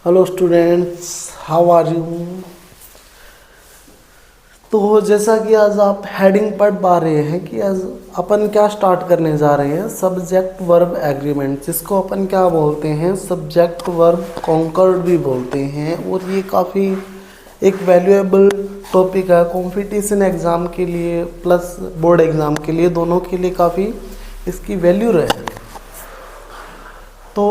Hello students, how are you. तो जैसा कि आज आप हेडिंग पढ़ पा रहे हैं कि आज अपन क्या स्टार्ट करने जा रहे हैं, सब्जेक्ट वर्ब एग्रीमेंट, जिसको अपन क्या बोलते हैं, सब्जेक्ट वर्ब कॉन्कर्ड भी बोलते हैं। और ये काफ़ी एक वैल्यूएबल टॉपिक है कंपटीशन एग्ज़ाम के लिए प्लस बोर्ड एग्ज़ाम के लिए, दोनों के लिए काफ़ी इसकी वैल्यू रहे। तो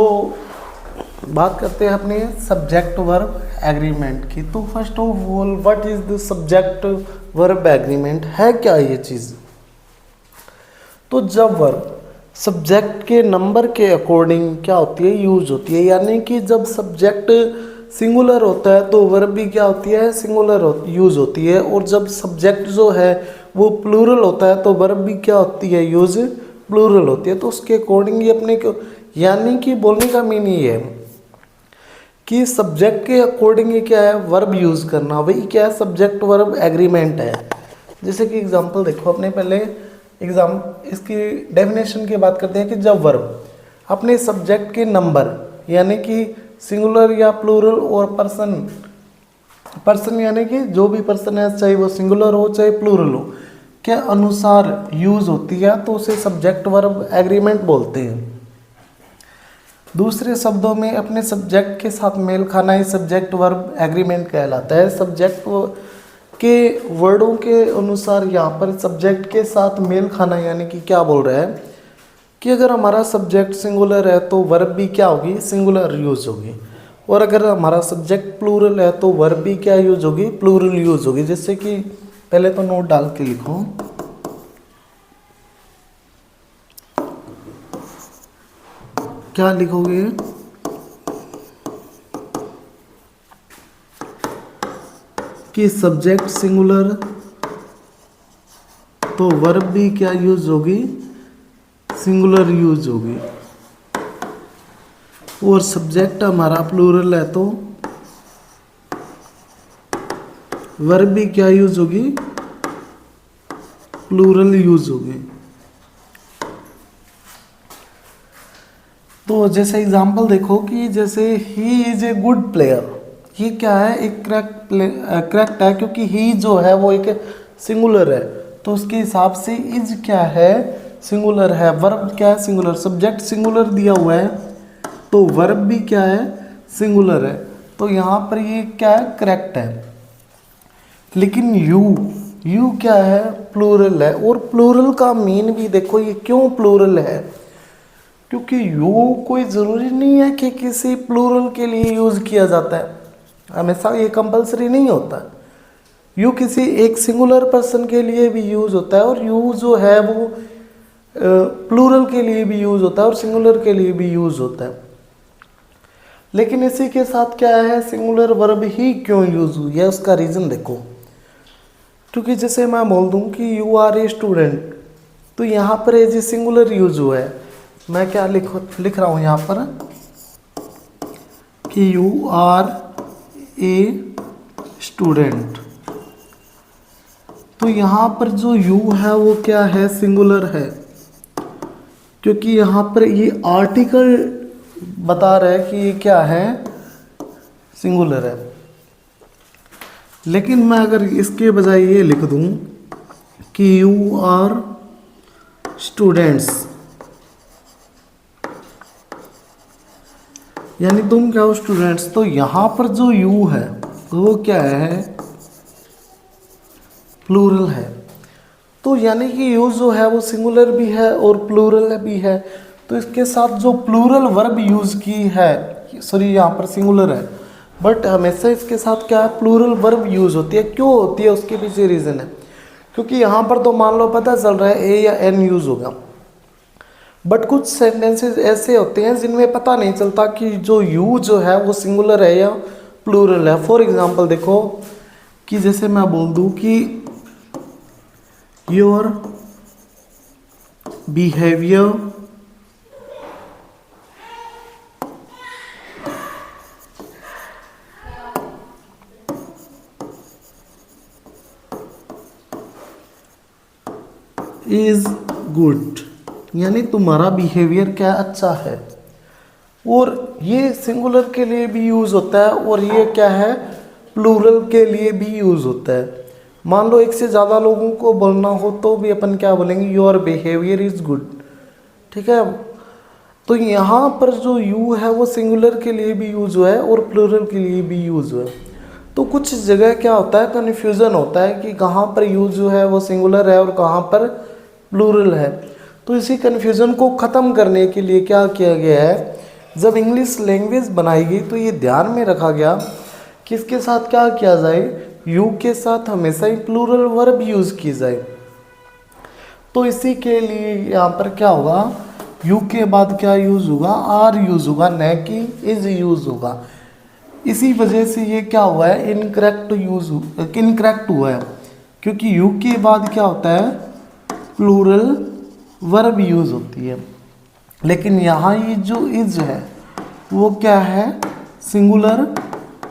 बात करते हैं अपने सब्जेक्ट वर्ब एग्रीमेंट की। तो first of all, what is the subject verb agreement, है क्या ये चीज़। तो जब वर्ब सब्जेक्ट के नंबर के अकॉर्डिंग क्या होती है, यूज होती है। यानी कि जब सब्जेक्ट सिंगुलर होता है तो वर्ब भी क्या होती है, सिंगुलर यूज होती है। और जब सब्जेक्ट जो है वो प्लूरल होता है तो वर्ब भी क्या होती है, यूज प्लूरल होती है। तो उसके अकॉर्डिंग ये अपने को, यानी कि बोलने का मीनिंग ये है कि सब्जेक्ट के अकॉर्डिंग ये क्या है, वर्ब यूज़ करना, वही क्या है, सब्जेक्ट वर्ब एग्रीमेंट है। जैसे कि एग्जांपल देखो, अपने पहले इसकी डेफिनेशन की बात करते हैं कि जब वर्ब अपने सब्जेक्ट के नंबर यानी कि सिंगुलर या प्लूरल और पर्सन यानी कि जो भी पर्सन है, चाहे वो सिंगुलर हो चाहे प्लूरल हो, के अनुसार यूज होती है तो उसे सब्जेक्ट वर्ब एग्रीमेंट बोलते हैं। दूसरे शब्दों में अपने सब्जेक्ट के साथ मेल खाना ही सब्जेक्ट वर्ब एग्रीमेंट कहलाता है। सब्जेक्ट के वर्डों के अनुसार यहाँ पर सब्जेक्ट के साथ मेल खाना, यानी कि क्या बोल रहा है कि अगर हमारा सब्जेक्ट सिंगुलर है तो वर्ब भी क्या होगी, सिंगुलर यूज होगी। और अगर हमारा सब्जेक्ट प्लूरल है तो वर्ब भी क्या यूज होगी, प्लूरल यूज होगी। जैसे कि पहले तो नोट डाल के लिखो क्या लिखोगे, कि सब्जेक्ट सिंगुलर तो वर्ब भी क्या यूज होगी, सिंगुलर यूज होगी। और सब्जेक्ट हमारा प्लूरल है तो वर्ब भी क्या यूज होगी, प्लूरल यूज होगी। तो जैसे एग्जांपल देखो कि जैसे he is a good player, ये क्या है, एक करेक्ट है क्योंकि ही जो है वो एक सिंगुलर है तो उसके हिसाब से इज क्या है, सिंगुलर है। वर्ब क्या है, सिंगुलर। सब्जेक्ट सिंगुलर दिया हुआ है तो वर्ब भी क्या है, सिंगुलर है। तो यहाँ पर ये क्या है, करेक्ट है। लेकिन यू क्या है, प्लूरल है। और प्लूरल का मीन भी देखो, ये क्यों प्लूरल है, क्योंकि यू कोई ज़रूरी नहीं है कि किसी प्लूरल के लिए यूज़ किया जाता है, हमेशा ये कंपलसरी नहीं होता। यू किसी एक सिंगुलर पर्सन के लिए भी यूज़ होता है और यू जो है वो प्लूरल के लिए भी यूज़ होता है और सिंगुलर के लिए भी यूज़ होता है। लेकिन इसी के साथ क्या है, सिंगुलर वर्ब ही क्यों यूज़ हुई है, उसका रीज़न देखो। क्योंकि जैसे मैं बोल दूँ कि यू आर ए स्टूडेंट, तो यहाँ पर एज ए सिंगुलर यूज़ हुआ है। मैं क्या लिख रहा हूँ यहाँ पर कि यू आर ए स्टूडेंट, तो यहाँ पर जो यू है वो क्या है, सिंगुलर है। क्योंकि यहाँ पर ये आर्टिकल बता रहा है कि ये क्या है, सिंगुलर है। लेकिन मैं अगर इसके बजाय ये लिख दूँ कि यू आर स्टूडेंट्स, यानी तुम क्या हो, स्टूडेंट्स, तो यहाँ पर जो यू है वो क्या है, प्लूरल है। तो यानी कि यू जो है वो सिंगुलर भी है और प्लूरल भी है। तो इसके साथ जो प्लूरल वर्ब यूज़ की है, सॉरी यहाँ पर सिंगुलर है बट हमेशा इसके साथ क्या है, प्लूरल वर्ब यूज़ होती है। क्यों होती है, उसके पीछे रीज़न है। क्योंकि यहाँ पर तो मान लो पता चल रहा है ए या एन यूज़ होगा, बट कुछ सेंटेंसेस ऐसे होते हैं जिनमें पता नहीं चलता कि जो यू जो है वो सिंगुलर है या प्लूरल है। फॉर एग्जांपल देखो कि जैसे मैं बोल दूं कि योर बिहेवियर इज गुड, यानी तुम्हारा बिहेवियर क्या अच्छा है। और ये सिंगुलर के लिए भी यूज़ होता है और ये क्या है, प्लूरल के लिए भी यूज़ होता है। मान लो एक से ज़्यादा लोगों को बोलना हो तो भी अपन क्या बोलेंगे, योर बिहेवियर इज़ गुड। ठीक है, तो यहाँ पर जो यू है वो सिंगुलर के लिए भी यूज़ हुआ है और प्लूरल के लिए भी यूज़ हुआ है। तो कुछ जगह क्या होता है, कन्फ्यूज़न होता है कि कहाँ पर यूज़ जो है वो सिंगुलर है और कहाँ पर प्लूरल है। तो इसी कन्फ्यूज़न को ख़त्म करने के लिए क्या किया गया है, जब इंग्लिश लैंग्वेज बनाई गई तो ये ध्यान में रखा गया कि इसके साथ क्या किया जाए, यू के साथ हमेशा ही प्लूरल वर्ब यूज़ की जाए। तो इसी के लिए यहाँ पर क्या होगा, यू के बाद क्या यूज़ होगा, आर यूज़ होगा, न कि इज यूज़ होगा। इसी वजह से ये क्या हुआ है, इनकरेक्ट हुआ है, क्योंकि यू के बाद क्या होता है, प्लूरल वर्ब यूज़ होती है। लेकिन यहाँ ये जो इज है वो क्या है, सिंगुलर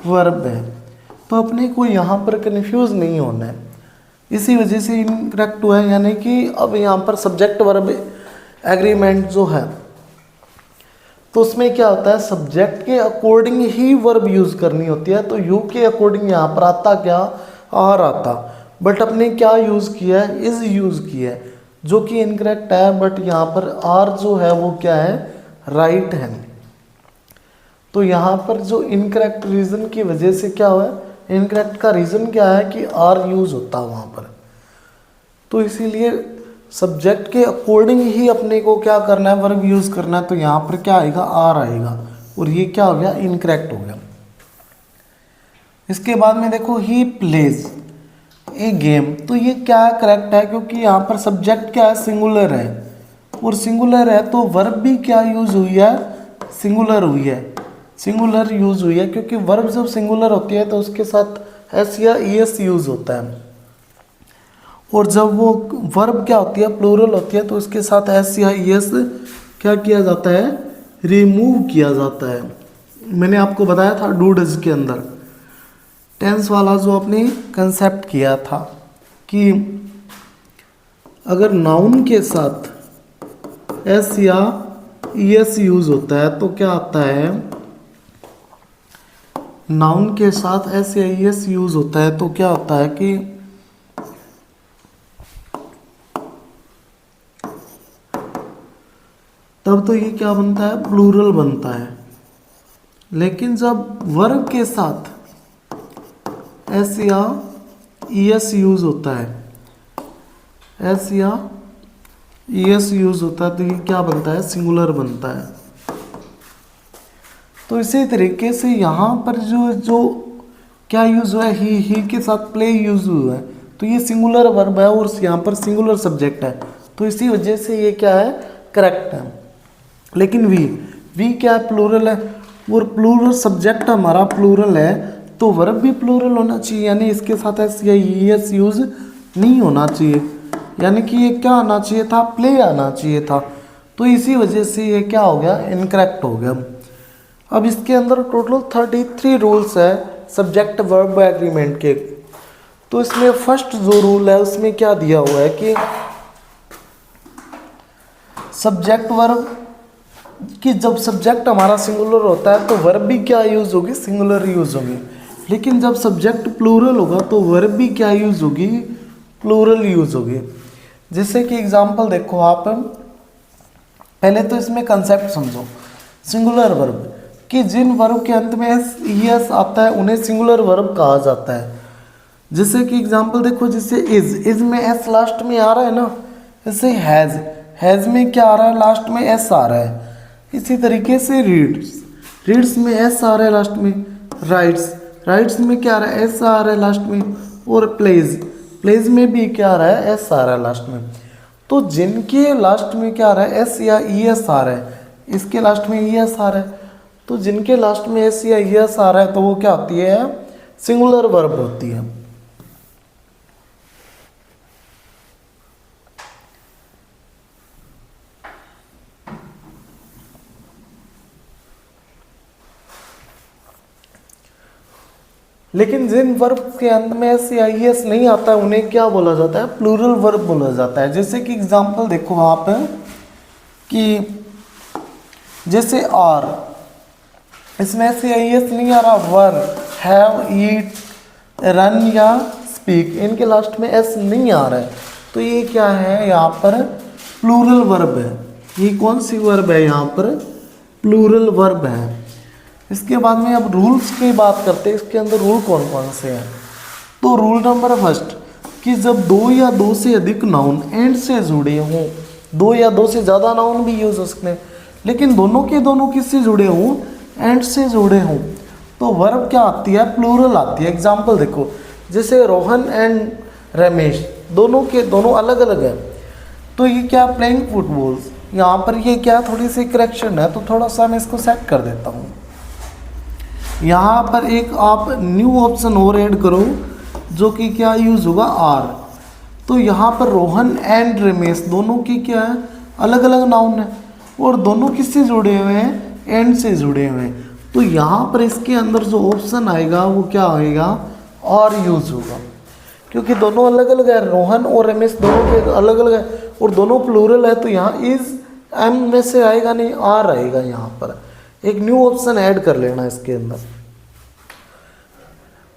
वर्ब है। तो अपने को यहाँ पर कन्फ्यूज़ नहीं होना है, इसी वजह से इनकरेक्ट हुआ है। यानी कि अब यहाँ पर सब्जेक्ट वर्ब एग्रीमेंट जो है तो उसमें क्या होता है, सब्जेक्ट के अकॉर्डिंग ही वर्ब यूज़ करनी होती है। तो यू के अकॉर्डिंग यहाँ पर आता क्या, आर आता, बट अपने क्या यूज़ किया है, इज यूज़ किया है, जो कि इनकरेक्ट है। बट यहाँ पर आर जो है वो क्या है, राइट है। तो यहाँ पर जो इनकरेक्ट रीज़न की वजह से क्या हुआ है, इनकरेक्ट का रीज़न क्या है कि आर यूज़ होता है वहाँ पर। तो इसीलिए सब्जेक्ट के अकॉर्डिंग ही अपने को क्या करना है, वर्ब यूज़ करना है। तो यहाँ पर क्या आएगा, आर आएगा, और ये क्या हो गया, इनकरेक्ट हो गया। इसके बाद में देखो, ही प्लेज ए गेम, तो ये क्या करेक्ट है, क्योंकि यहाँ पर सब्जेक्ट क्या है, सिंगुलर है, और सिंगुलर है तो वर्ब भी क्या यूज़ हुई है, सिंगुलर हुई है, सिंगुलर यूज़ हुई है। क्योंकि वर्ब जब सिंगुलर होती है तो उसके साथ एस या ई एस यूज़ होता है, और जब वो वर्ब क्या होती है, प्लूरल होती है, तो उसके साथ एस या ई एस क्या किया जाता है, रिमूव किया जाता है। मैंने आपको बताया था डू डज के अंदर टेंस वाला जो आपने कंसेप्ट किया था कि अगर नाउन के साथ एस या ई एस यूज़ होता है तो क्या आता है, नाउन के साथ एस या ई एस यूज़ होता है तो क्या होता है कि तब तो ये क्या बनता है, प्लूरल बनता है। लेकिन जब वर्ब के साथ एस या ई एस यूज़ होता है, एस या ई एस यूज़ होता है तो ये क्या बनता है, सिंगुलर बनता है। तो इसी तरीके से यहाँ पर जो क्या यूज़ हुआ है, ही के साथ प्ले यूज़ हुआ है, तो ये सिंगुलर वर्ब है और यहाँ पर सिंगुलर सब्जेक्ट है, तो इसी वजह से ये क्या है, करेक्ट है। लेकिन वी क्या है, प्लूरल है, और प्लूरल सब्जेक्ट हमारा प्लूरल है तो वर्ब भी प्लूरल होना चाहिए, यानी इसके साथ एस या ई एस यूज़ नहीं होना चाहिए, यानी कि ये क्या आना चाहिए था, प्ले आना चाहिए था। तो इसी वजह से ये क्या हो गया, इनकरेक्ट हो गया। अब इसके अंदर टोटल 33 रूल्स है सब्जेक्ट वर्ब एग्रीमेंट के। तो इसमें फर्स्ट जो रूल है उसमें क्या दिया हुआ है कि सब्जेक्ट वर्ब कि जब सब्जेक्ट हमारा सिंगुलर होता है तो वर्ब भी क्या यूज़ होगी, सिंगुलर यूज़ होगी। लेकिन जब सब्जेक्ट प्लूरल होगा तो वर्ब भी क्या यूज़ होगी, प्लूरल यूज़ होगी। जैसे कि एग्जांपल देखो आप, पहले तो इसमें कंसेप्ट समझो, सिंगुलर वर्ब कि जिन वर्ब के अंत में एस ई एस आता है उन्हें सिंगुलर वर्ब कहा जाता है। जैसे कि एग्जांपल देखो, जैसे इज में एस लास्ट में आ रहा है ना, जैसे हैज़ में क्या आ रहा है, लास्ट में एस आ रहा है। इसी तरीके से रीड्स में एस आ रहा है लास्ट में, राइट्स में क्या आ रहा है, एस आ रहा है लास्ट में, और प्लेज में भी क्या आ रहा है, एस आ रहा है लास्ट में। तो जिनके लास्ट में क्या आ रहा है, एस या ई एस आ रहा है, इसके लास्ट में ई एस आ रहा है, तो जिनके लास्ट में एस या ई एस आ रहा है तो वो क्या होती है, सिंगुलर वर्ब होती है। लेकिन जिन वर्ब के अंत में एस या ई एस नहीं आता है उन्हें क्या बोला जाता है, प्लूरल वर्ब बोला जाता है। जैसे कि एग्जांपल देखो आप कि जैसे इसमें से एस नहीं आ रहा, वर, हैव, ईट, रन या स्पीक, इनके लास्ट में एस नहीं आ रहा है, तो ये क्या है, यहाँ पर प्लूरल वर्ब है। ये कौन सी वर्ब है, यहाँ पर प्लूरल वर्ब है। इसके बाद में अब रूल्स की बात करते हैं, इसके अंदर रूल कौन कौन से हैं। तो रूल नंबर फर्स्ट कि जब दो या दो से अधिक नाउन एंड से जुड़े हों, दो या दो से ज़्यादा नाउन भी यूज हो सकते हैं, लेकिन दोनों के दोनों किससे जुड़े हों, एंड से जुड़े हों, तो वर्ब क्या आती है, प्लूरल आती है। एग्जाम्पल देखो, जैसे रोहन एंड रमेश, दोनों के दोनों अलग अलग हैं, तो ये क्या, प्लेइंग फुटबॉल्स, यहाँ पर ये क्या थोड़ी सी करेक्शन है, तो थोड़ा सा मैं इसको सेट कर देता हूँ। यहाँ पर एक आप न्यू ऑप्शन और ऐड करो, जो कि क्या यूज़ होगा, आर। तो यहाँ पर रोहन एंड रमेश दोनों की क्या है, अलग अलग नाउन है, और दोनों किससे जुड़े हुए हैं, एंड से जुड़े हुए हैं, तो यहाँ पर इसके अंदर जो ऑप्शन आएगा वो क्या आएगा, और यूज़ होगा, क्योंकि दोनों अलग अलग है, रोहन और रमेश दोनों के अलग अलग है, और दोनों प्लूरल है, तो यहाँ इज एम में से आएगा नहीं, आर आएगा। यहाँ पर एक न्यू ऑप्शन ऐड कर लेना इसके अंदर,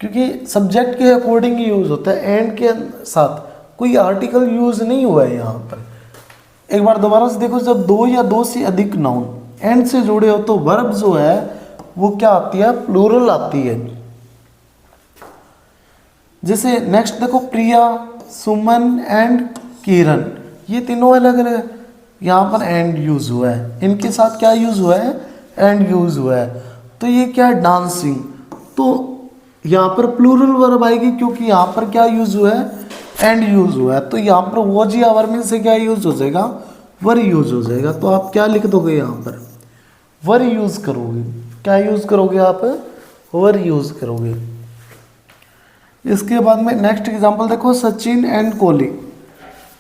क्योंकि सब्जेक्ट के अकॉर्डिंग ही यूज होता है, एंड के साथ कोई आर्टिकल यूज नहीं हुआ है यहाँ पर। एक बार दोबारा से देखो, जब दो या दो से अधिक नाउन एंड से जुड़े हो तो वर्ब जो है वो क्या आती है, प्लूरल आती है। जैसे नेक्स्ट देखो, प्रिया, सुमन एंड किरण, ये तीनों अलग अलग है, यहाँ पर एंड यूज हुआ है, इनके साथ क्या यूज हुआ है, एंड यूज हुआ है। तो ये क्या है, डांसिंग, तो यहाँ पर प्लूरल वर्ब आएगी, क्योंकि यहाँ पर क्या यूज हुआ है, एंड यूज हुआ है, तो यहाँ पर वॉज या वर में से क्या यूज हो जाएगा, वर यूज हो जाएगा। तो आप क्या लिख दोगे, यहाँ पर वर यूज करोगे, क्या यूज करोगे आप, वर यूज करोगे। इसके बाद में नेक्स्ट एग्जांपल देखो, Sachin and Kohli,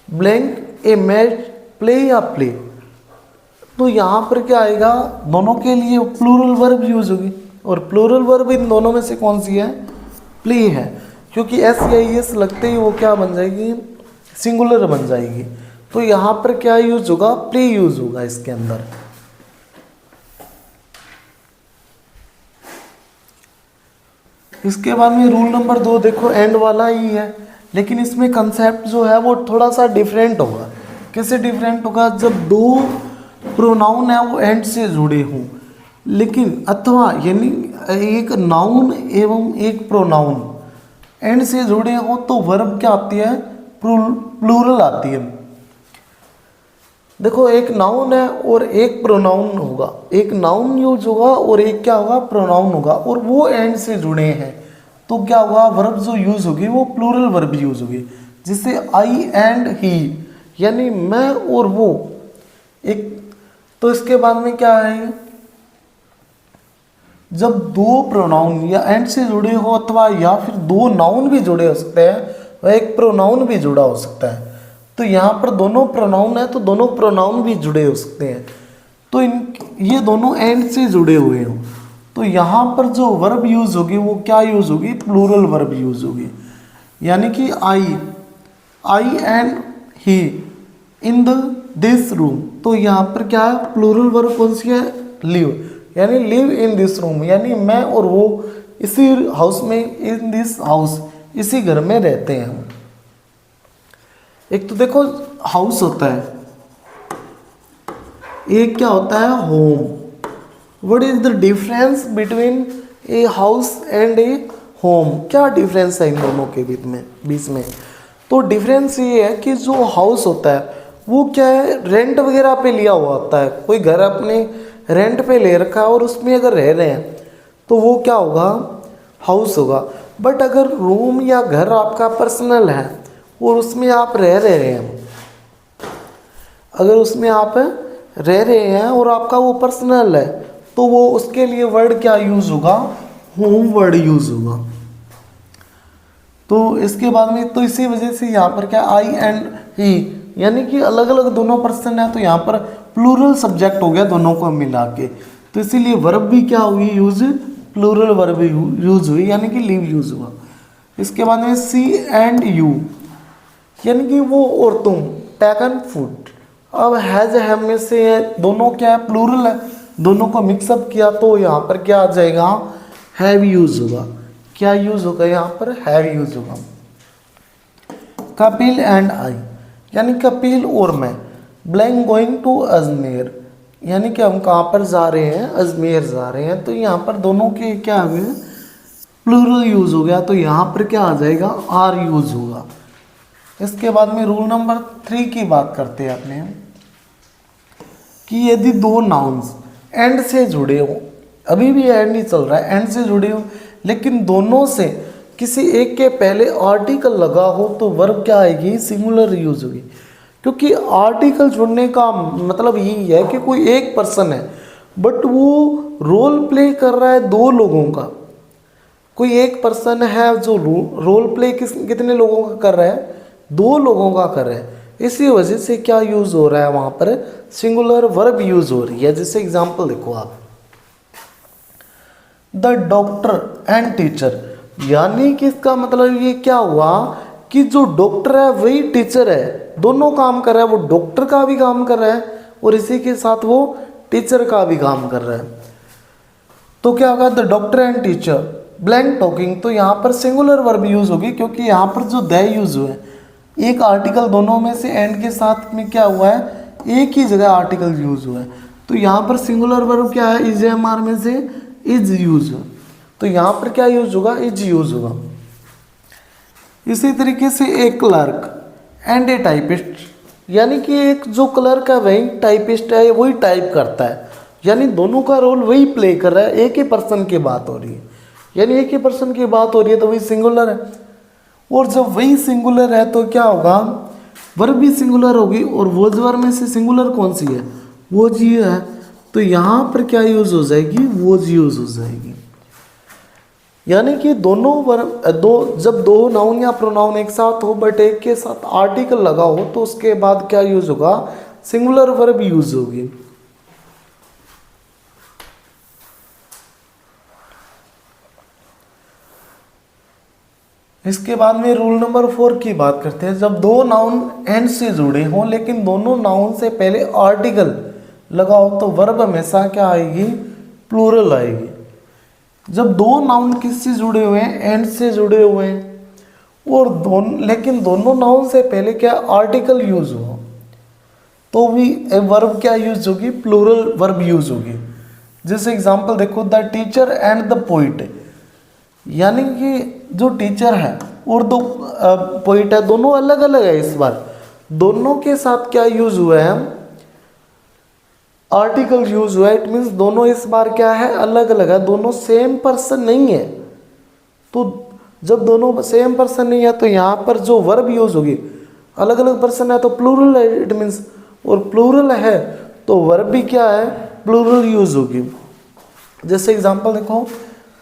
blank A match, play या प्ले, तो यहाँ पर क्या आएगा, दोनों के लिए प्लूरल वर्ब यूज होगी, और प्लूरल वर्ब इन दोनों में से कौन सी है, प्ले है, क्योंकि एस या एस लगते ही वो क्या बन जाएगी, सिंगुलर बन जाएगी, तो यहाँ पर क्या यूज होगा, प्ले यूज होगा इसके अंदर। इसके बाद में रूल नंबर 2 देखो, एंड वाला ही है, लेकिन इसमें कंसेप्ट जो है वो थोड़ा सा डिफरेंट होगा। कैसे डिफरेंट होगा, जब दो प्रोनाउन है वो एंड से जुड़े हों, लेकिन अथवा यानी एक नाउन एवं एक प्रोनाउन एंड से जुड़े हो तो वर्ब क्या आती है, प्लूरल आती है। देखो, एक नाउन है और एक प्रोनाउन होगा, एक नाउन यूज होगा और एक क्या होगा, प्रोनाउन होगा, और वो एंड से जुड़े हैं, तो क्या होगा, वर्ब जो यूज होगी वो प्लूरल वर्ब यूज होगी। जैसे आई एंड ही, यानी मैं और वो, एक, तो इसके बाद में क्या है, जब दो प्रोनाउन या एंड से जुड़े हो, अथवा या फिर दो नाउन भी जुड़े हो सकते हैं, वह एक प्रोनाउन भी जुड़ा हो सकता है, तो यहाँ पर दोनों प्रोनाउन है तो दोनों प्रोनाउन भी जुड़े हो सकते हैं, तो ये दोनों एंड से जुड़े हुए हो, तो यहाँ पर जो वर्ब यूज होगी वो क्या यूज होगी, प्लूरल वर्ब यूज होगी। यानी कि I and he in this room, तो यहाँ पर क्या है, प्लूरल वर्ब कौन सी है, लिव, यानी लिव इन दिस रूम, यानी मैं और वो इसी हाउस में, इन दिस हाउस, इसी घर में रहते हैं। एक तो देखो हाउस होता है, एक क्या होता है, home. What is the difference between a house and A home, क्या डिफरेंस है इन दोनों के बीच में। तो डिफरेंस ये है कि जो हाउस होता है वो क्या है, रेंट वगैरह पे लिया हुआ होता है, कोई घर अपने रेंट पे ले रखा है और उसमें अगर रह रहे हैं तो वो क्या होगा, हाउस होगा। बट अगर रूम या घर आपका पर्सनल है और उसमें आप रह रहे हैं, अगर उसमें आप रह रहे हैं और आपका वो पर्सनल है, तो वो उसके लिए वर्ड क्या यूज होगा, होम वर्ड यूज होगा। तो इसके बाद में, तो इसी वजह से यहाँ पर क्या, आई एंड ही, यानी कि अलग अलग दोनों पर्सन है, तो यहाँ पर प्लूरल सब्जेक्ट हो गया दोनों को मिला के, तो इसीलिए वर्ब भी क्या हुई यूज, प्लूरल वर्ब यूज हुई, यानी कि लिव यूज हुआ। इसके बाद में सी एंड यू, यानी कि वो और तुम, टेकन फूड। अब हैज हैव में से दोनों क्या है, प्लूरल है, दोनों को मिक्सअप किया तो यहाँ पर क्या आ जाएगा, हैव यूज होगा। क्या यूज होगा यहाँ पर, हैव यूज होगा। कपिल एंड आई, यानी कपिल और मैं, ब्लैंक गोइंग टू अजमेर, यानी कि हम कहाँ पर जा रहे हैं, अजमेर जा रहे हैं। तो यहाँ पर दोनों के क्या हुए, प्लूरल यूज हो गया, तो यहाँ पर क्या आ जाएगा, आर यूज होगा। इसके बाद में रूल नंबर 3 की बात करते हैं अपने, कि यदि दो नाउन्स एंड से जुड़े हो, अभी भी एंड ही चल रहा है, एंड से जुड़े हो, लेकिन दोनों से किसी एक के पहले आर्टिकल लगा हो तो वर्ब क्या आएगी, सिंगुलर यूज होगी। क्योंकि आर्टिकल जुड़ने का मतलब यही है कि कोई एक पर्सन है बट वो रोल प्ले कर रहा है दो लोगों का। कोई एक पर्सन है जो रोल प्ले कितने लोगों का कर रहा है, दो लोगों का कर रहा है। इसी वजह से क्या यूज हो रहा है वहां पर, सिंगुलर वर्ब यूज हो रही है। जैसे एग्जांपल देखो आप, द डॉक्टर एंड टीचर, यानी कि इसका मतलब ये क्या हुआ कि जो डॉक्टर है वही टीचर है, दोनों काम कर रहा है। वो डॉक्टर का भी काम कर रहा है और इसी के साथ वो टीचर का भी काम कर रहा है। तो क्या होगा, the doctor and teacher blank talking, तो यहाँ पर सिंगुलर वर्ब यूज होगी, क्योंकि यहाँ पर जो द यूज हुआ है, एक आर्टिकल दोनों में से एंड के साथ में क्या हुआ है, एक ही जगह आर्टिकल यूज हुआ है। तो यहाँ पर सिंगुलर वर्ब क्या है, इज एम आर में से इज यूज, तो यहाँ पर क्या यूज होगा, इज यूज होगा। इसी तरीके से एक क्लर्क एंड ए टाइपिस्ट, यानी कि एक जो क्लर्क है वही टाइपिस्ट है, वही टाइप करता है, यानी दोनों का रोल वही प्ले कर रहा है, एक ही पर्सन की बात हो रही है, यानी एक ही पर्सन की बात हो रही है तो वही सिंगुलर है। और जब वही सिंगुलर है तो क्या होगा, वर्ब भी सिंगुलर होगी, और वो वर्ब में से सिंगुलर कौन सी है, वो जी है, तो यहाँ पर क्या यूज हो जाएगी, वो जी यूज हो जाएगी। यानी कि दोनों वर्ब जब दो नाउन या प्रोनाउन एक साथ हो बट एक के साथ आर्टिकल लगा हो तो उसके बाद क्या यूज होगा, सिंगुलर वर्ब यूज होगी। इसके बाद में रूल नंबर 4 की बात करते हैं। जब दो नाउन एंड से जुड़े हों लेकिन दोनों नाउन से पहले आर्टिकल लगा हो तो वर्ब हमेशा क्या आएगी, प्लूरल आएगी। जब दो नाउन किससे जुड़े हुए हैं, एंड से जुड़े हुए हैं, और लेकिन दोनों नाउन से पहले क्या आर्टिकल यूज हो तो भी वर्ब क्या यूज होगी, प्लूरल वर्ब यूज होगी। जैसे एग्जांपल देखो, the teacher and the poet, यानी कि जो टीचर है और दो पोइट है, दोनों अलग अलग है। इस बार दोनों के साथ क्या यूज हुआ है, आर्टिकल यूज हुआ है। इट मीन्स दोनों इस बार क्या है, अलग अलग है, दोनों सेम पर्सन नहीं है। तो जब दोनों सेम पर्सन नहीं है तो यहाँ पर जो वर्ब यूज होगी, अलग अलग पर्सन है तो प्लूरल है, इट मीन्स, और प्लूरल है तो वर्ब भी क्या है, प्लूरल यूज होगी। जैसे एग्जांपल देखो,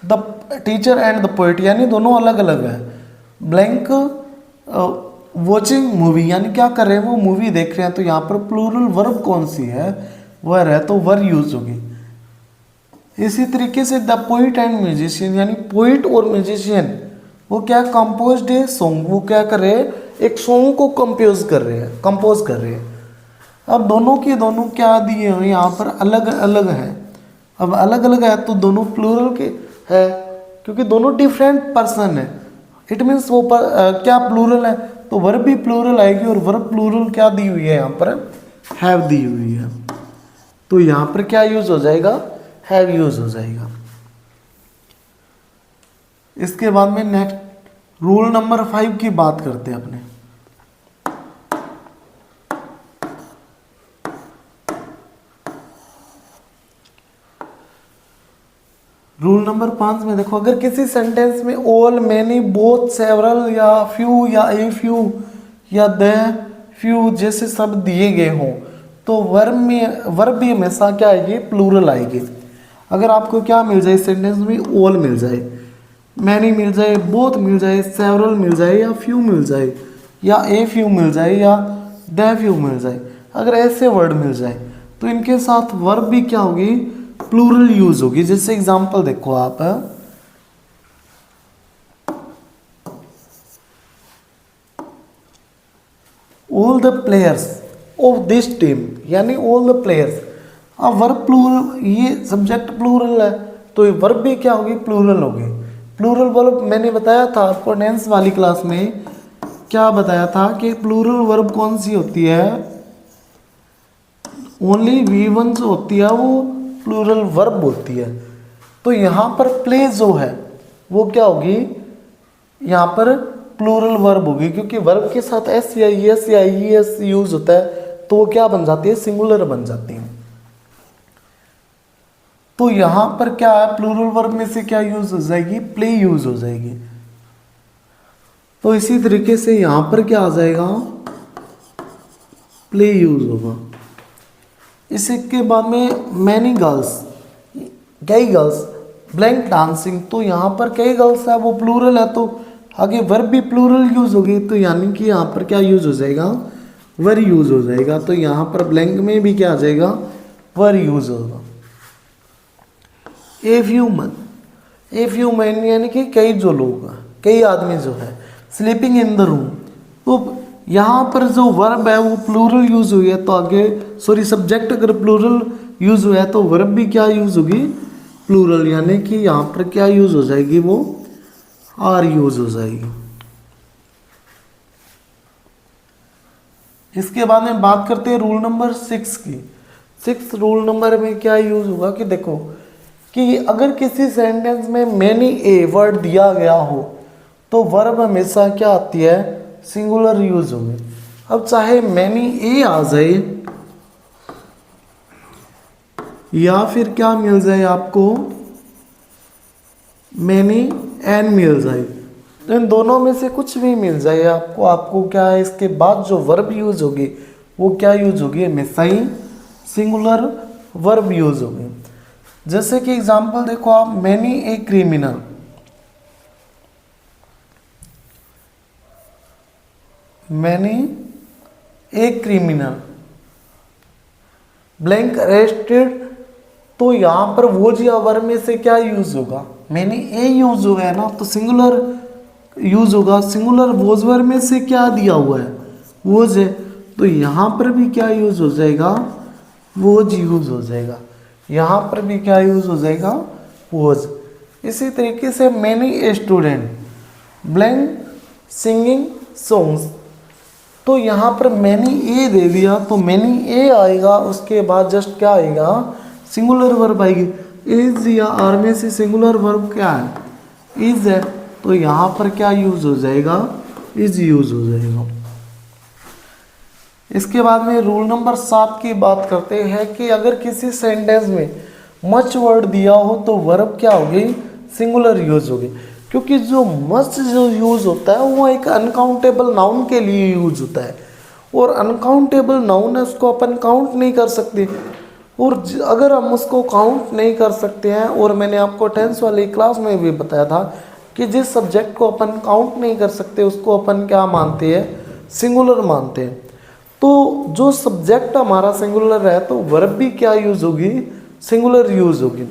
the teacher and the poet, यानी दोनों अलग अलग है। ब्लैंक वॉचिंग मूवी, यानी क्या कर रहे हैं, वो मूवी देख रहे हैं, तो यहाँ पर प्लूरल वर्ब कौन सी है, वर है, तो वर यूज होगी। इसी तरीके से द पोइट एंड म्यूजिशियन, यानी पोइट और म्यूजिशियन वो क्या कंपोज्ड है सॉन्ग, वो क्या कर रहे हैं, एक सॉन्ग को कंपोज कर रहे हैं। अब दोनों के दोनों क्या दिए हुए यहाँ पर अलग अलग है। अब अलग अलग है तो दोनों प्लूरल के है, क्योंकि दोनों डिफरेंट पर्सन है। इट मीन्स वो क्या प्लूरल है तो वर्ब भी प्लूरल आएगी, और वर्ब प्लूरल क्या दी हुई है यहाँ पर, हैव दी हुई है, तो यहाँ पर क्या यूज हो जाएगा, हैव यूज हो जाएगा। इसके बाद में नेक्स्ट रूल नंबर 5 की बात करते हैं अपने। रूल नंबर 5 में देखो, अगर किसी सेंटेंस में ऑल, मैनी, बोथ, सेवरल या फ्यू या ए फ्यू या द फ्यू जैसे शब्द दिए गए हों तो वर्ब भी हमेशा क्या आएगी, प्लूरल आएगी। अगर आपको क्या मिल जाए सेंटेंस में, ऑल मिल जाए, मैनी मिल जाए, बोथ मिल जाए, सेवरल मिल जाए, या फ्यू मिल जाए, या ए फ्यू मिल जाए, या द फ्यू मिल जाए, अगर ऐसे वर्ड मिल जाए तो इनके साथ वर्ब भी क्या होगी, प्लूरल यूज होगी। जैसे एग्जांपल देखो आप, all the players of this team, यानी ऑल द प्लेयर्स, अब वर्ब प्लूरल, ये सब्जेक्ट प्लूरल है तो ये वर्ब भी क्या होगी, प्लूरल होगी। प्लूरल वर्ब मैंने बताया था आपको टेंस वाली क्लास में, क्या बताया था कि प्लूरल वर्ब कौन सी होती है, ओनली V1 जो होती है वो प्लूरल वर्ब होती है। तो यहाँ पर प्ले जो है वो क्या होगी, यहाँ पर प्लूरल वर्ब होगी, क्योंकि वर्ब के साथ एस या ई एस यूज होता है तो वो क्या बन जाती है, सिंगुलर बन जाती है। तो यहाँ पर क्या है, प्लूरल वर्ब में से क्या यूज हो जाएगी, प्ले यूज हो जाएगी। तो इसी तरीके से यहाँ पर क्या आ जाएगा, प्ले यूज होगा। इसके बाद में मैनी गर्ल्स, कई गर्ल्स ब्लैंक डांसिंग, तो यहाँ पर कई गर्ल्स है वो प्लूरल है तो आगे वर्ब भी प्लूरल यूज होगी, तो यानी कि यहाँ पर क्या यूज हो जाएगा, वर यूज हो जाएगा। तो यहाँ पर ब्लैंक में भी क्या आ जाएगा, वर यूज होगा। ए फ्यू मैन यानी कि कई जो लोग, कई आदमी जो है, स्लीपिंग इन द रूम, तो यहाँ पर जो वर्ब है वो प्लूरल यूज हुई है तो आगे सॉरी सब्जेक्ट अगर प्लूरल यूज हुआ है तो वर्ब भी क्या यूज होगी, प्लूरल, यानी कि यहाँ पर क्या यूज हो जाएगी, वो आर यूज हो जाएगी। इसके बाद में बात करते हैं रूल नंबर 6 की। 6 रूल नंबर में क्या यूज होगा कि देखो कि अगर किसी सेंटेंस में मैनी ए वर्ड दिया गया हो तो वर्ब हमेशा क्या आती है, सिंगुलर यूज होगी। अब चाहे मैनी ए आ जाए या फिर क्या मिल जाए आपको, मैनी एन मिल जाए, तो इन दोनों में से कुछ भी मिल जाए आपको क्या है, इसके बाद जो वर्ब यूज होगी वो क्या यूज होगी, हमेशा ही सिंगुलर वर्ब यूज होगी। जैसे कि एग्जांपल देखो आप, many a criminal, many a criminal blank arrested, तो यहां पर वो जी वर्ब में से क्या यूज होगा, मैंने ए यूज हुआ है ना तो सिंगुलर यूज होगा। सिंगुलर वोज वर्ब में से क्या दिया हुआ है, वोज है, तो यहाँ पर भी क्या यूज हो जाएगा, वोज यूज हो जाएगा। यहाँ पर भी क्या यूज हो जाएगा, वोज। इसी तरीके से many a student blank singing songs, तो यहाँ पर मैनी ए दे दिया तो मैनी ए आएगा, उसके बाद जस्ट क्या आएगा, सिंगुलर वर्ब आएगी। इज या आर में से सिंगुलर वर्ब क्या है, इज है, तो यहाँ पर क्या यूज हो जाएगा, इज यूज हो जाएगा। इसके बाद में रूल नंबर 7 की बात करते हैं कि अगर किसी सेंटेंस में मच वर्ड दिया हो तो वर्ब क्या होगी, सिंगुलर यूज होगी, क्योंकि जो मच जो यूज होता है वो एक अनकाउंटेबल नाउन के लिए यूज होता है, और अनकाउंटेबल नाउन है उसको अपन काउंट नहीं कर सकते, और अगर हम उसको काउंट नहीं कर सकते हैं, और मैंने आपको टेंस वाली क्लास में भी बताया था कि जिस सब्जेक्ट को अपन काउंट नहीं कर सकते उसको अपन क्या मानते हैं, सिंगुलर मानते हैं। तो जो सब्जेक्ट हमारा सिंगुलर है तो वर्ब भी क्या यूज होगी, सिंगुलर यूज होगी।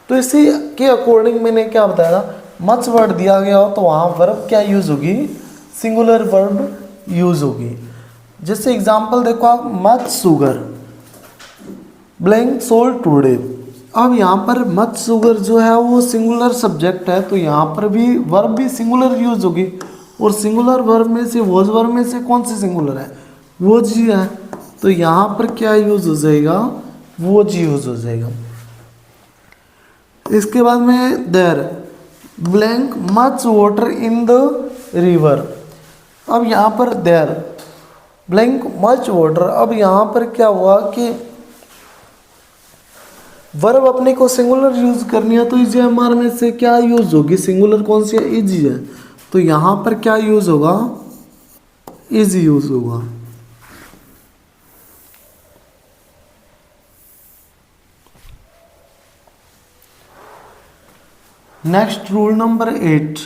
तो इसी के अकॉर्डिंग मैंने क्या बताया था, मच वर्ड दिया गया हो तो वहाँ वर्ब क्या यूज होगी, सिंगुलर वर्ब यूज होगी। जैसे एग्जांपल देखो आप, much sugar blank sold today, अब यहाँ पर मच शुगर जो है वो सिंगुलर सब्जेक्ट है तो यहाँ पर भी वर्ब भी सिंगुलर यूज होगी, और सिंगुलर वर्ब में से वोज वर्ब में से कौन सी सिंगुलर है, वोज ही है, तो यहाँ पर क्या यूज हो जाएगा, वोज यूज हो जाएगा। इसके बाद में there blank much water in the river, अब यहाँ पर देयर ब्लैंक मच वाटर, अब यहाँ पर क्या हुआ कि वर्ब अपने को सिंगुलर यूज करनी है तो इज एम आर में से क्या यूज होगी, सिंगुलर कौन सी है, इज है, तो यहाँ पर क्या यूज होगा, इज यूज होगा। Next rule number 8,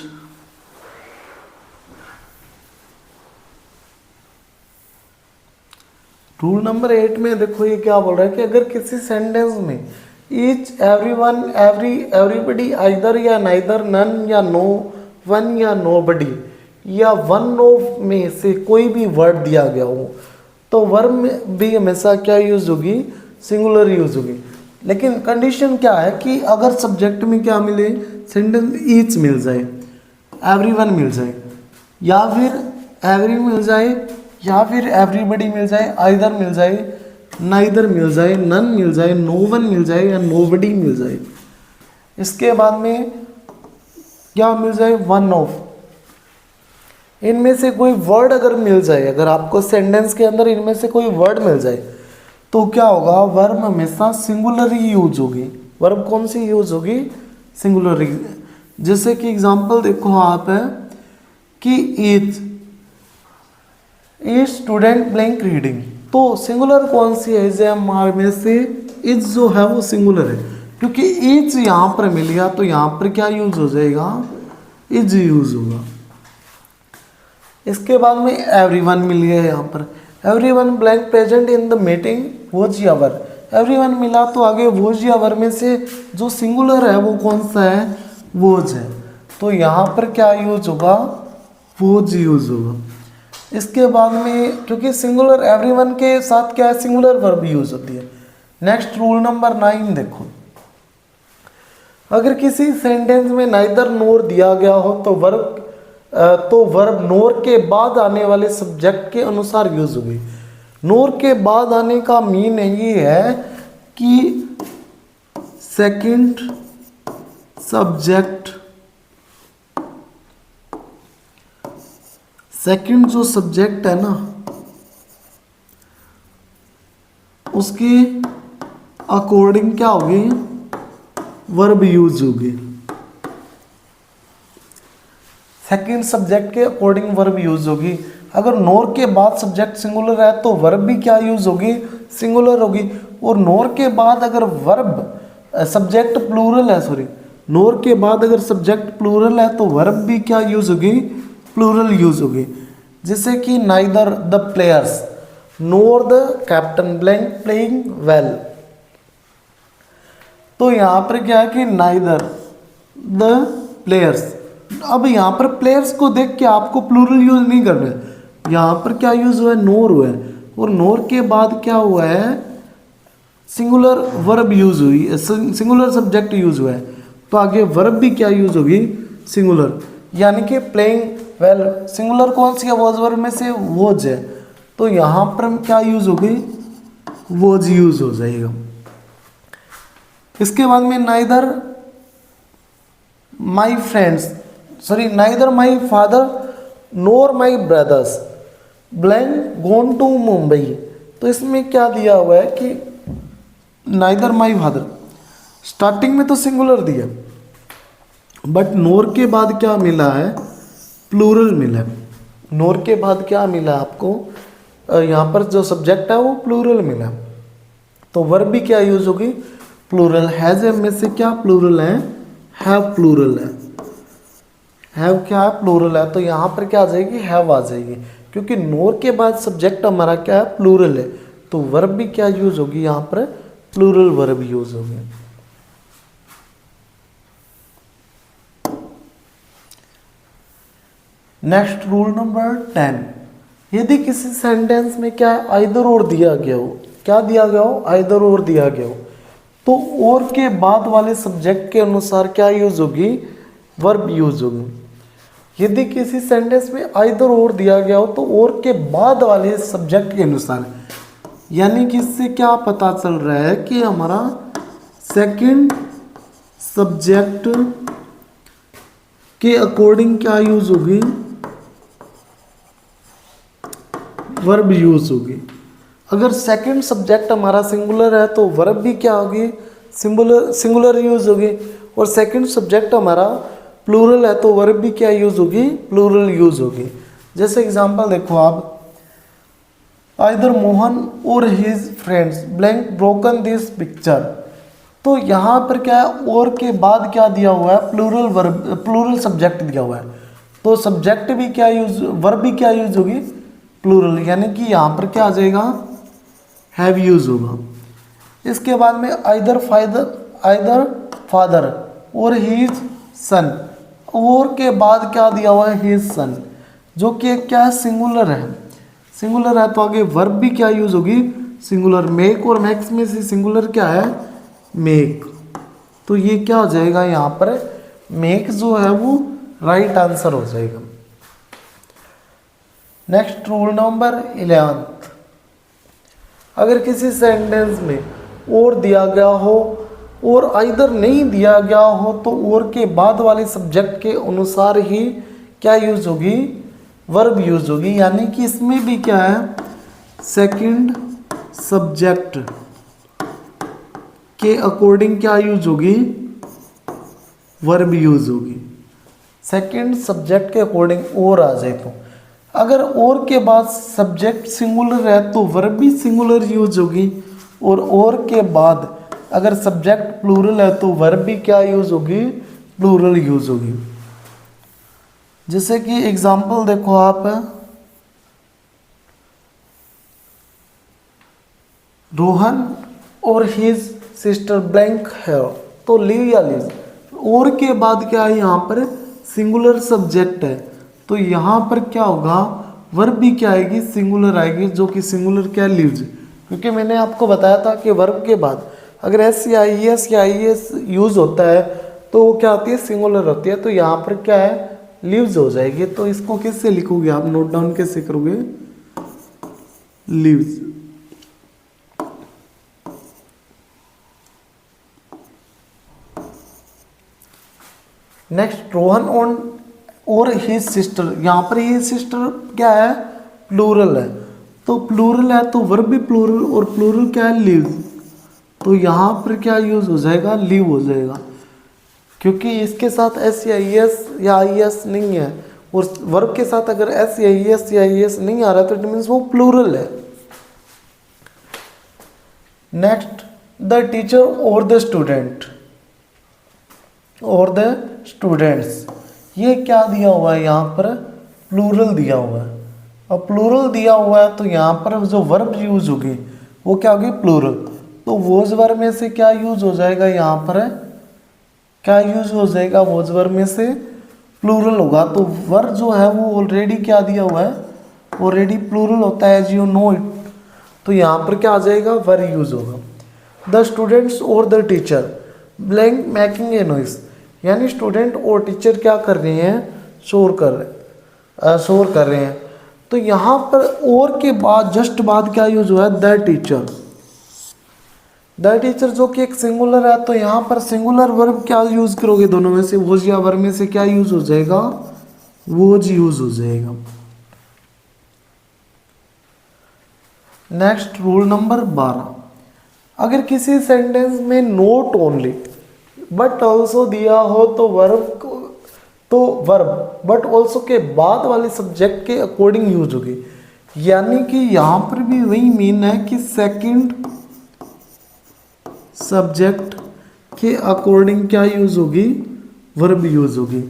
rule number 8 में देखो ये क्या बोल रहा है कि अगर किसी सेंटेंस में ईच, एवरीवन, एवरीबडी, आइदर या नाइदर, नन या नो, वन या नोबडी या वन ऑफ में से कोई भी वर्ड दिया गया हो तो वर्ब में भी हमेशा क्या यूज होगी, सिंगुलर यूज होगी। लेकिन कंडीशन क्या है कि अगर सब्जेक्ट में क्या मिले, सेंटेंस ईच मिल जाए, एवरीवन मिल जाए, या फिर एवरी मिल जाए, या फिर एवरीबडी मिल जाए, आइदर मिल जाए, नाइदर मिल जाए, नन मिल जाए, नो वन मिल जाए, या नोबडी मिल जाए। इसके बाद में क्या मिल जाए, वन ऑफ। इनमें से कोई वर्ड अगर मिल जाए, अगर आपको सेंटेंस के अंदर इनमें से कोई वर्ड मिल जाए तो क्या होगा, वर्ब हमेशा सिंगुलर ही यूज होगी। वर्ब कौन सी यूज होगी, सिंगुलर। जैसे कि एग्जांपल देखो आप है कि इज स्टूडेंट ब्लैंक रीडिंग, तो सिंगुलर कौन सी है, इज में से इज जो है वो सिंगुलर है, क्योंकि इज यहाँ पर मिल गया तो यहाँ पर क्या यूज हो जाएगा, इज यूज होगा। इसके बाद में एवरीवन मिल गया यहाँ पर, everyone blank present in the meeting was Yavar. Everyone मिला तो आगे वॉज यावर में से जो सिंगुलर है वो कौन सा है, वॉज है, तो यहाँ पर क्या यूज होगा, वॉज यूज होगा। इसके बाद में क्योंकि सिंगुलर एवरीवन के साथ क्या है, सिंगुलर वर्ब यूज होती है। नेक्स्ट रूल नंबर 9 देखो, अगर किसी सेंटेंस में नाइदर नोर दिया गया हो तो वर्ब नोर के बाद आने वाले सब्जेक्ट के अनुसार यूज होगी। नोर के बाद आने का मीन ये है कि सेकंड सब्जेक्ट, सेकंड जो सब्जेक्ट है ना उसके अकॉर्डिंग क्या होगी, वर्ब यूज होगी। सेकंड सब्जेक्ट के अकॉर्डिंग वर्ब यूज होगी। अगर नोर के बाद सब्जेक्ट सिंगुलर है तो वर्ब भी क्या यूज होगी, सिंगुलर होगी। और नोर के बाद अगर वर्ब सब्जेक्ट प्लूरल है, सॉरी, नोर के बाद अगर सब्जेक्ट प्लूरल है तो वर्ब भी क्या यूज होगी, प्लूरल यूज होगी। जैसे कि neither the players NOR the captain blank playing well, तो यहाँ पर क्या है कि नाइदर द प्लेयर्स। अब यहाँ पर प्लेयर्स को देख के आपको प्लूरल यूज नहीं करना है, यहाँ पर क्या यूज हुआ है, नोर हुआ है, और नोर के बाद क्या हुआ है, सिंगुलर वर्ब यूज हुई, सिंगुलर सब्जेक्ट यूज हुआ है, तो आगे वर्ब भी क्या यूज होगी, सिंगुलर। यानी कि प्लेइंग वेल सिंगुलर कौन सी है, वॉज वर्ब में से वॉज है, तो यहाँ पर क्या यूज होगी, वॉज यूज हो जाएगा। इसके बाद में neither my friends, sorry, neither my father nor my brothers blank gone to Mumbai, तो इसमें क्या दिया हुआ है कि नाइदर माई फादर, स्टार्टिंग में तो सिंगुलर दिया बट नोर के बाद क्या मिला है, प्लूरल मिला है। नोर के बाद क्या मिला आपको, यहाँ पर जो सब्जेक्ट है वो प्लूरल मिला, तो वर्ब भी क्या यूज होगी, प्लूरल। हैज में से क्या प्लूरल है, हैव प्लूरल है, हैव क्या है, प्लूरल है, तो यहाँ पर क्या आ जाएगी, हैव आ जाएगी, क्योंकि नोर के बाद सब्जेक्ट हमारा क्या है, प्लूरल है, तो वर्ब भी क्या यूज होगी, यहाँ पर प्लूरल वर्ब यूज होगी। नेक्स्ट रूल नंबर 10, यदि किसी सेंटेंस में क्या है, आइदर और दिया गया हो, क्या दिया गया हो, आइदर और दिया गया हो, तो और के बाद वाले सब्जेक्ट के अनुसार क्या यूज होगी, वर्ब यूज होगी। यदि किसी सेंटेंस में आइदर और दिया गया हो तो और के बाद वाले सब्जेक्ट के अनुसार, यानी कि इससे क्या पता चल रहा है कि हमारा सेकंड सब्जेक्ट के अकॉर्डिंग क्या यूज होगी, वर्ब यूज होगी। अगर सेकंड सब्जेक्ट हमारा सिंगुलर है तो वर्ब भी क्या होगी, सिंगुलर यूज होगी, और सेकंड सब्जेक्ट हमारा प्लूरल है तो वर्ब भी क्या यूज होगी, प्लूरल यूज होगी। जैसे एग्जांपल देखो आप, आइदर मोहन और his friends blank broken this picture, तो यहाँ पर क्या है, और के बाद क्या दिया हुआ है, प्लूरल वर्ब, प्लूरल सब्जेक्ट दिया हुआ है, तो सब्जेक्ट भी क्या यूज, वर्ब भी क्या यूज होगी, प्लूरल, यानी कि यहाँ पर क्या आ जाएगा, हैव यूज होगा। इसके बाद में आइदर फादर और हिज सन, और के बाद क्या दिया हुआ है, हिज सन, जो कि क्या है, सिंगुलर है, सिंगुलर है, तो आगे वर्ब भी क्या यूज होगी, सिंगुलर। मेक और मैक्स में से सिंगुलर क्या है? मेक। तो ये क्या हो जाएगा यहाँ पर? मेक जो है वो राइट आंसर हो जाएगा। नेक्स्ट रूल नंबर 11, अगर किसी सेंटेंस में और दिया गया हो और आइदर नहीं दिया गया हो तो और के बाद वाले सब्जेक्ट के अनुसार ही क्या यूज होगी? वर्ब यूज होगी। यानी कि इसमें भी क्या है? सेकंड सब्जेक्ट के अकॉर्डिंग क्या यूज होगी? वर्ब यूज होगी। सेकंड सब्जेक्ट के अकॉर्डिंग और आ जाए तो, अगर और के बाद सब्जेक्ट सिंगुलर है तो वर्ब भी सिंगुलर यूज होगी, और के बाद अगर सब्जेक्ट प्लूरल है तो वर्ब भी क्या यूज होगी? प्लूरल यूज होगी। जैसे कि एग्जांपल देखो आप, रोहन और हिज सिस्टर ब्लैंक है, तो लिव या लिव, और के बाद क्या है? यहाँ पर सिंगुलर सब्जेक्ट है, तो यहाँ पर क्या होगा? वर्ब भी क्या आएगी? सिंगुलर आएगी, जो कि सिंगुलर क्या? लिव्स। क्योंकि मैंने आपको बताया था कि वर्ब के बाद अगर एस या आई एस यूज होता है तो वो क्या होती है? सिंगुलर होती है। तो यहाँ पर क्या है? लिव्स हो जाएगी। तो इसको किससे लिखोगे आप? नोट डाउन कैसे करोगे? लिव्स। नेक्स्ट, रोहन ऑन और हिज सिस्टर, यहाँ पर ये सिस्टर क्या है? प्लूरल है, तो प्लूरल है तो वर्ब भी प्लूरल, और प्लूरल क्या है? लिव्स। तो यहाँ पर क्या यूज हो जाएगा? लिव हो जाएगा, क्योंकि इसके साथ एस या आई एस नहीं है, और वर्ब के साथ अगर एस या आई एस नहीं आ रहा तो इट मीन्स वो प्लूरल है। नेक्स्ट, द टीचर और द स्टूडेंट और द स्टूडेंट्स, ये क्या दिया हुआ है? यहाँ पर प्लूरल दिया हुआ है, और प्लूरल दिया हुआ है तो यहाँ पर जो वर्ब यूज होगी वो क्या होगी? प्लूरल। तो वोज वर्ब में से क्या यूज हो जाएगा? यहाँ पर क्या यूज हो जाएगा? वोज वर्ब में से प्लूरल होगा। तो वर्ब जो है वो ऑलरेडी क्या दिया हुआ है? ऑलरेडी प्लूरल होता है, एज यू नो इट। तो यहाँ पर क्या आ जाएगा? वर्ब यूज होगा। द स्टूडेंट्स और the teacher blank making a noise, यानी स्टूडेंट और टीचर क्या कर रहे हैं? शोर कर रहे हैं। तो यहाँ पर और के बाद जस्ट बाद क्या यूज हुआ है? The teacher. द टीचर जो कि एक सिंगुलर है, तो यहाँ पर सिंगुलर वर्ब क्या यूज करोगे? दोनों में से वोज या वर्ब में से क्या यूज हो जाएगा? वोज यूज हो जाएगा। नेक्स्ट, रूल नंबर 12, अगर किसी सेंटेंस में नोट ओनली बट ऑल्सो दिया हो तो वर्ब बट ऑल्सो के बाद वाले सब्जेक्ट के अकॉर्डिंग यूज होगी। यानी कि यहाँ पर भी वही मीन है कि सेकंड सब्जेक्ट के अकॉर्डिंग क्या यूज होगी? वर्ब यूज होगी।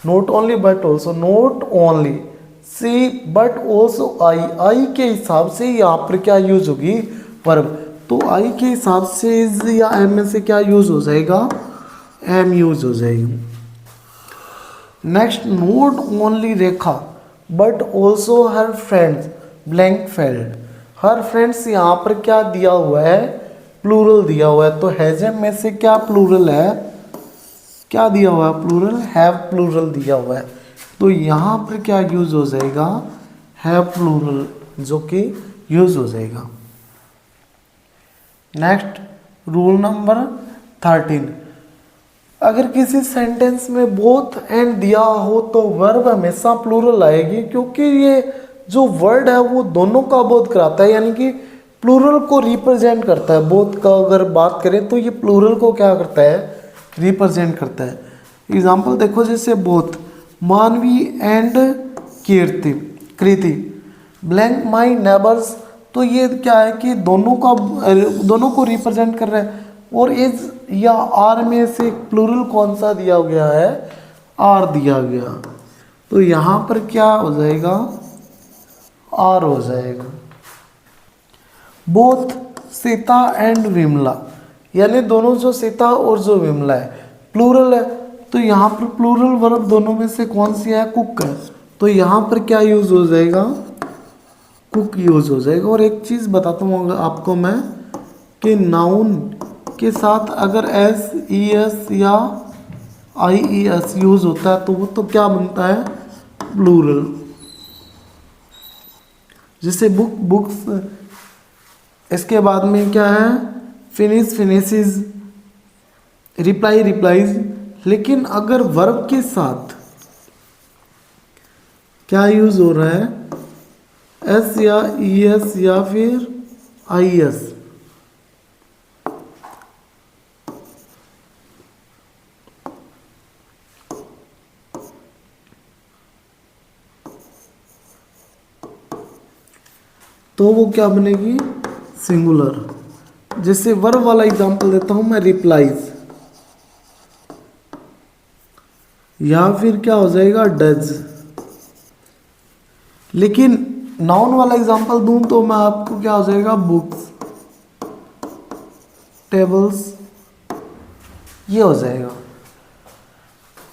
Not only but also, not only C but also I के हिसाब से यहाँ पर क्या यूज होगी? वर्ब। तो आई के हिसाब से इज या एम में से क्या यूज हो जाएगा? एम यूज हो जाएगी। Next, note only Rekha but also her friends blank failed, her friends यहाँ पर क्या दिया हुआ है? प्लूरल दिया हुआ है। तो हैजम में से क्या प्लूरल है? क्या दिया हुआ है? प्लूरल, हैव प्लूरल दिया हुआ है। तो यहाँ पर क्या यूज हो जाएगा? हैव प्लूरल, जो कि यूज हो जाएगा। नेक्स्ट, रूल नंबर 13, अगर किसी सेंटेंस में बोथ एंड दिया हो तो वर्ब हमेशा प्लूरल आएगी, क्योंकि ये जो वर्ड है वो दोनों का बोध कराता है, यानी कि प्लूरल को रिप्रेजेंट करता है। बोथ का अगर बात करें तो ये प्लूरल को क्या करता है? रिप्रेजेंट करता है। एग्जाम्पल देखो, जैसे बोथ मानवी and Kriti blank my neighbours, तो ये क्या है कि दोनों को रिप्रेजेंट कर रहा है। और इज या आर में से प्लूरल कौन सा दिया गया है? आर दिया गया। तो यहाँ पर क्या हो जाएगा? आर हो जाएगा। बोथ सीता एंड विमला, यानी दोनों जो सीता और जो विमला है प्लूरल है, तो यहाँ पर प्लूरल वर्ब दोनों में से कौन सी है? कुक है। तो यहाँ पर क्या यूज हो जाएगा? कुक यूज हो जाएगा। और एक चीज़ बताता हूँ आपको मैं कि नाउन के साथ अगर एस ई एस या आई ई एस यूज होता है तो वो तो क्या बनता है, प्लूरल। जैसे बुक बुक्स, इसके बाद में क्या है, फिनिश फिनिशेस, रिप्लाई रिप्लाईज। लेकिन अगर वर्ब के साथ क्या यूज हो रहा है, एस या ई एस या फिर आई एस, तो वो क्या बनेगी, सिंगुलर। जैसे वर्ब वाला एग्जांपल देता हूं मैं, रिप्लाईज, या फिर क्या हो जाएगा, डज। लेकिन नाउन वाला एग्जांपल दूं तो मैं आपको क्या हो जाएगा, बुक्स, टेबल्स, ये हो जाएगा।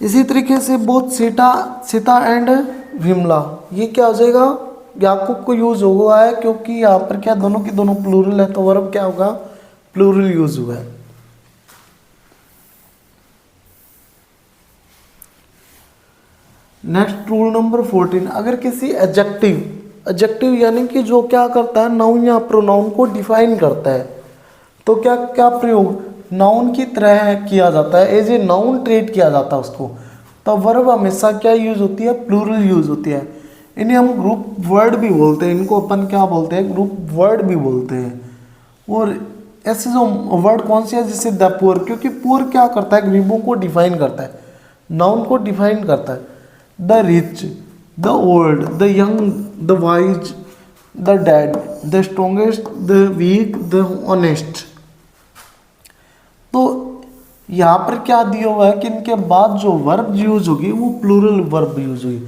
इसी तरीके से बोथ सीता सीता एंड विमला, ये क्या हो जाएगा, याकूब को यूज हुआ है क्योंकि यहाँ पर क्या दोनों की दोनों प्लूरल है, तो वर्ब क्या होगा, प्लूरल यूज हुआ है। नेक्स्ट रूल नंबर 14, अगर किसी एडजेक्टिव यानी कि जो क्या करता है, नाउन या प्रोनाउन को डिफाइन करता है, तो क्या क्या प्रयोग नाउन की तरह किया जाता है, एज ए नाउन ट्रीट किया जाता है उसको, तो वर्ब हमेशा क्या यूज होती है, प्लूरल यूज होती है। इन्हें हम ग्रुप वर्ड भी बोलते हैं, इनको अपन क्या बोलते हैं, ग्रुप वर्ड भी बोलते हैं। और ऐसे जो वर्ड कौन से है, जैसे द पुअर, क्योंकि पुअर क्या करता है, गरीबों को डिफाइन करता है, नाउन को डिफाइन करता है। The rich, the old, the young, the wise, the dead, the strongest, the weak, the honest. तो यहाँ पर क्या दिया हुआ है कि इनके बाद जो वर्ब यूज होगी वो प्लूरल वर्ब यूज होगी।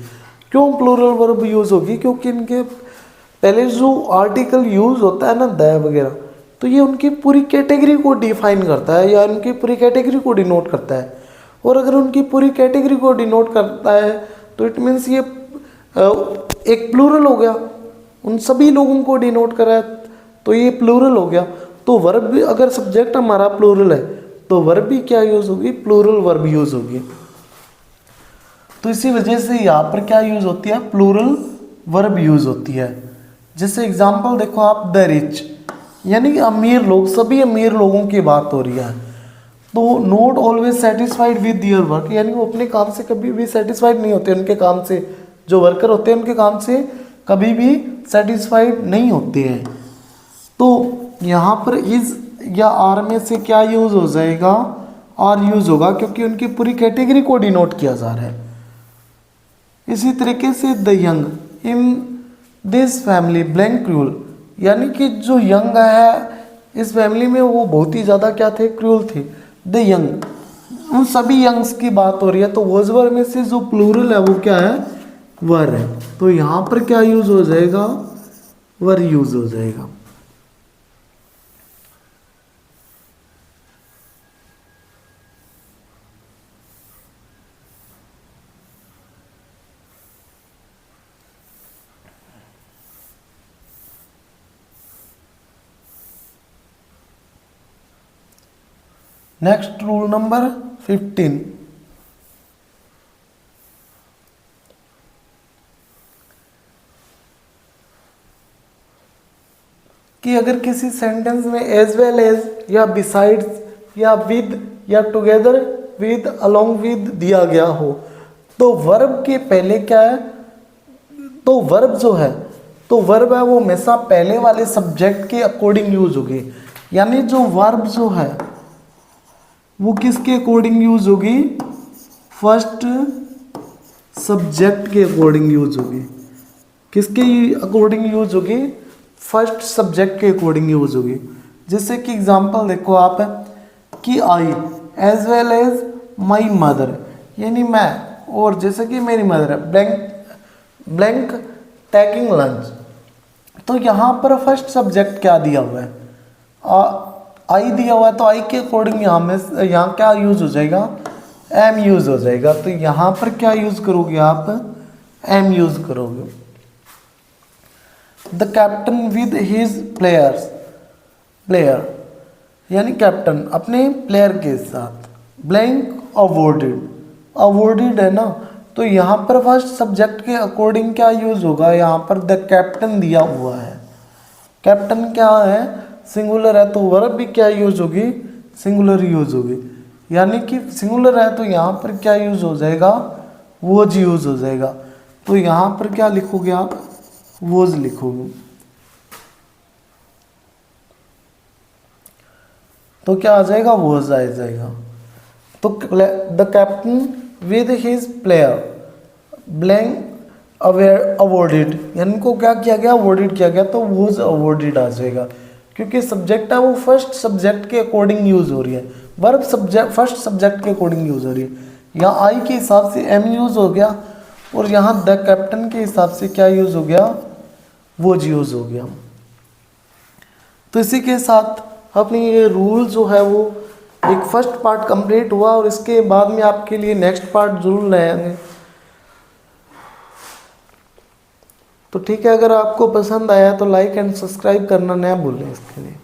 क्यों प्लूरल वर्ब यूज होगी, क्योंकि इनके पहले जो आर्टिकल यूज होता है ना, द वगैरह, तो ये उनकी पूरी कैटेगरी को डिफाइन करता है या उनकी पूरी कैटेगरी को डिनोट करता है। और अगर उनकी पूरी कैटेगरी को डिनोट करता है तो इट मीन्स ये एक प्लूरल हो गया, उन सभी लोगों को डिनोट करा है, तो ये प्लूरल हो गया। तो वर्ब भी, अगर सब्जेक्ट हमारा प्लूरल है तो वर्ब भी क्या यूज होगी, प्लूरल वर्ब यूज होगी। तो इसी वजह से यहाँ पर क्या यूज होती है, प्लूरल वर्ब यूज होती है। जैसे एग्जांपल देखो आप, द रिच यानी कि अमीर लोग, सभी अमीर लोगों की बात हो रही है। तो not always satisfied with their work, यानी वो अपने काम से कभी भी सेटिस्फाइड नहीं होते, उनके काम से, जो वर्कर होते हैं उनके काम से कभी भी सेटिस्फाइड नहीं होते हैं। तो यहाँ पर इज या आर में से क्या यूज हो जाएगा, आर यूज होगा, क्योंकि उनकी पूरी कैटेगरी को डिनोट किया जा रहा है। इसी तरीके से the young, in this family blank cruel, यानी कि जो यंग है इस फैमिली में वो बहुत ही ज़्यादा क्या थे, क्रूल थे। द यंग, उन सभी यंग्स की बात हो रही है, तो वॉज वर में से जो प्लूरल है वो क्या है, वर है। तो यहाँ पर क्या यूज हो जाएगा, वर यूज हो जाएगा। नेक्स्ट रूल नंबर 15, कि अगर किसी सेंटेंस में एज वेल एज या बिसाइड्स या विद या टुगेदर विद अलोंग विद दिया गया हो, तो वर्ब के पहले क्या है, तो वर्ब जो है, तो वर्ब है वो हमेशा पहले वाले सब्जेक्ट के अकॉर्डिंग यूज होगी। यानी जो वर्ब जो है वो किसके अकॉर्डिंग यूज होगी, फर्स्ट सब्जेक्ट के अकॉर्डिंग यूज होगी। किसके अकॉर्डिंग यूज होगी, फर्स्ट सब्जेक्ट के अकॉर्डिंग यूज होगी। जैसे कि एग्जांपल देखो आप, कि I as well as my mother, यानी मैं और जैसे कि मेरी मदर है, ब्लैंक टेकिंग लंच। तो यहाँ पर फर्स्ट सब्जेक्ट क्या दिया हुआ है, आई दिया हुआ है, तो आई के अकॉर्डिंग यहाँ क्या यूज हो जाएगा, एम यूज हो जाएगा। तो यहाँ पर क्या यूज करोगे आप, एम यूज करोगे। The captain with his player यानी कैप्टन अपने प्लेयर के साथ, ब्लैंक अवॉर्डेड है ना, तो यहाँ पर फर्स्ट सब्जेक्ट के अकॉर्डिंग क्या यूज होगा, यहाँ पर द कैप्टन दिया हुआ है, कैप्टन क्या है, सिंगुलर है, तो वर्ब भी क्या यूज होगी, सिंगुलर यूज होगी, यानी कि सिंगुलर है तो यहाँ पर क्या यूज हो जाएगा, वोज यूज हो जाएगा। तो यहाँ पर क्या लिखोगे आप, वोज लिखोगे, तो क्या आ जाएगा, वोज आ जाएगा। तो the captain with his player blank awarded, यानी को क्या किया गया, अवॉर्डेड किया गया, तो वोज अवॉर्डेड आ जाएगा, क्योंकि सब्जेक्ट है वो फर्स्ट सब्जेक्ट के अकॉर्डिंग यूज हो रही है, वर्ब सब्जेक्ट फर्स्ट सब्जेक्ट के अकॉर्डिंग यूज हो रही है। यहाँ आई के हिसाब से एम यूज हो गया, और यहाँ द कैप्टन के हिसाब से क्या यूज हो गया, वोज यूज हो गया। तो इसी के साथ अपनी ये रूल जो है वो एक फर्स्ट पार्ट कंप्लीट हुआ, और इसके बाद में आपके लिए नेक्स्ट पार्ट जरूर लाएंगे। तो ठीक है, अगर आपको पसंद आया तो लाइक एंड सब्सक्राइब करना ना भूलें इसके लिए।